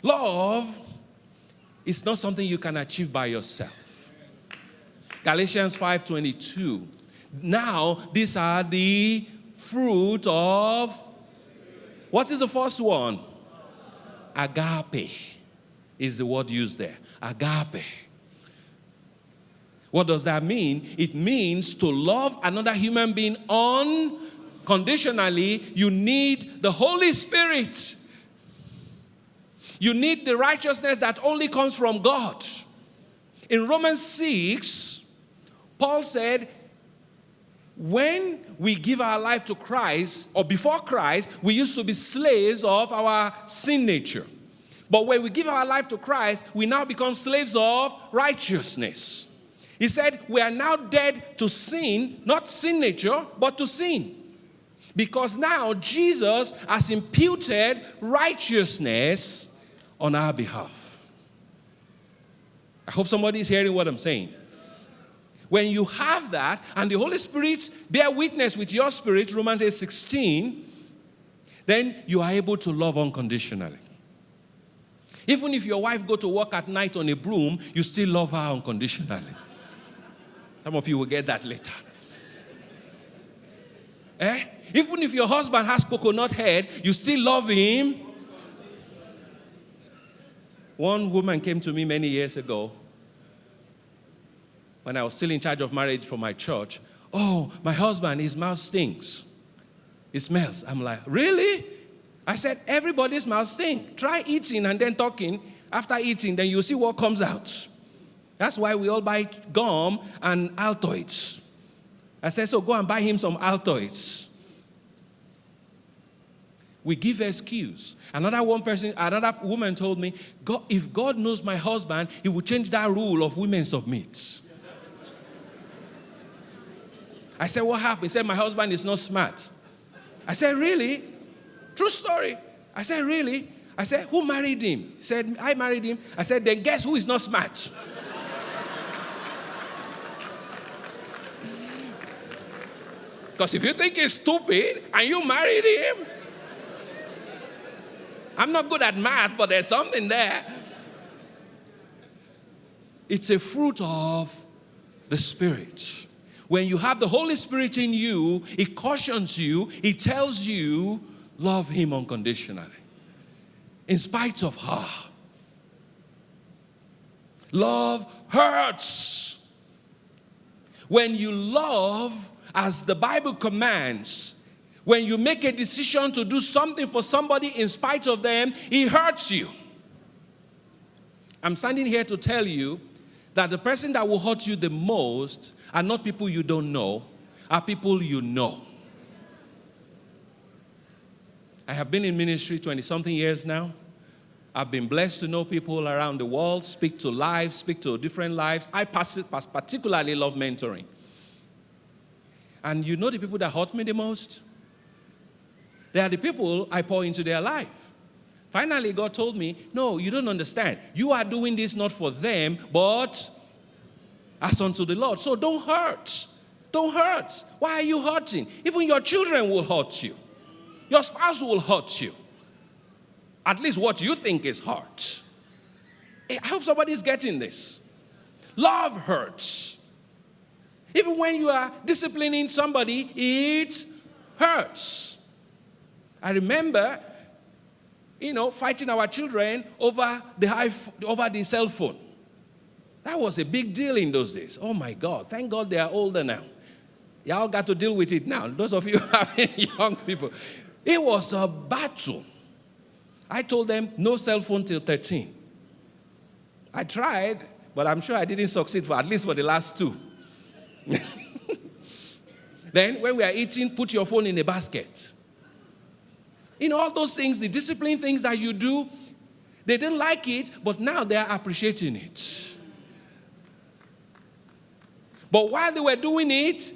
Love is not something you can achieve by yourself. Galatians 5:22. Now, these are the fruit of, what is the first one? Agape is the word used there. Agape. What does that mean? It means to love another human being unconditionally. You need the Holy Spirit. You need the righteousness that only comes from God. In Romans 6, Paul said, when we give our life to Christ, or before Christ, we used to be slaves of our sin nature. But when we give our life to Christ, we now become slaves of righteousness. He said, we are now dead to sin, not sin nature, but to sin. Because now Jesus has imputed righteousness on our behalf. I hope somebody is hearing what I'm saying. When you have that, and the Holy Spirit bear witness with your spirit, Romans 8:16, then you are able to love unconditionally. Even if your wife go to work at night on a broom, you still love her unconditionally. Some of you will get that later. Even if your husband has coconut head, you still love him. One woman came to me many years ago when I was still in charge of marriage for my church. Oh, my husband, his mouth stinks. It smells. I'm like, really? I said, everybody's mouth stinks. Try eating and then talking. After eating, then you'll see what comes out. That's why we all buy gum and Altoids. I said, so go and buy him some Altoids. We give excuse. Another woman told me, if God knows my husband, he will change that rule of women submit. I said, what happened? He said, my husband is not smart. I said, really? True story. I said, really? I said, who married him? He said, I married him. I said, then guess who is not smart? Because if you think he's stupid and you married him, I'm not good at math, but there's something there. It's a fruit of the Spirit. When you have the Holy Spirit in you, it cautions you, it tells you, love him unconditionally. In spite of her. Love hurts. When you love, as the Bible commands, when you make a decision to do something for somebody in spite of them, it hurts you. I'm standing here to tell you that the person that will hurt you the most are not people you don't know, are people you know. I have been in ministry 20-something years now. I've been blessed to know people around the world, speak to lives, speak to different lives. I particularly love mentoring. And you know the people that hurt me the most? They are the people I pour into their life. Finally, God told me, no, you don't understand. You are doing this not for them, but as unto the Lord. So don't hurt. Don't hurt. Why are you hurting? Even your children will hurt you. Your spouse will hurt you. At least what you think is hurt. I hope somebody's getting this. Love hurts. Even when you are disciplining somebody, it hurts. I remember, fighting our children over the cell phone. That was a big deal in those days. Oh my God. Thank God they are older now. Y'all got to deal with it now. Those of you having young people. It was a battle. I told them no cell phone till 13. I tried, but I'm sure I didn't succeed at least for the last 2. Then when we are eating, put your phone in a basket. All those things, the discipline things that you do, they didn't like it, but now they are appreciating it. But while they were doing it,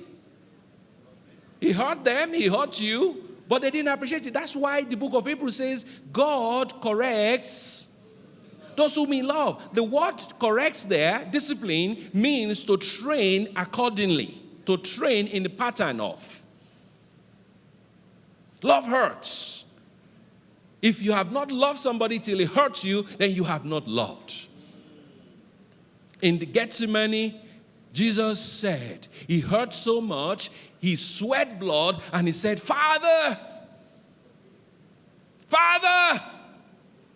he hurt them, he hurt you, but they didn't appreciate it. That's why the book of Hebrews says, God corrects those whom he loves. The word corrects there, discipline, means to train accordingly, to train in the pattern of. Love hurts. If you have not loved somebody till it hurts you, then you have not loved. In the Gethsemane, Jesus said, he hurt so much, he sweat blood, and he said, Father,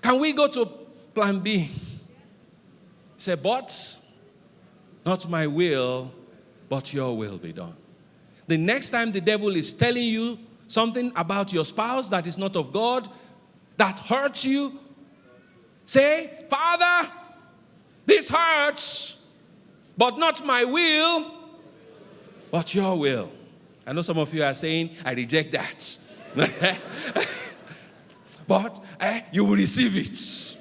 can we go to plan B? He said, but not my will, but your will be done. The next time the devil is telling you something about your spouse that is not of God, that hurts you, say, Father, this hurts, but not my will, but your will. I know some of you are saying, I reject that. But you will receive it.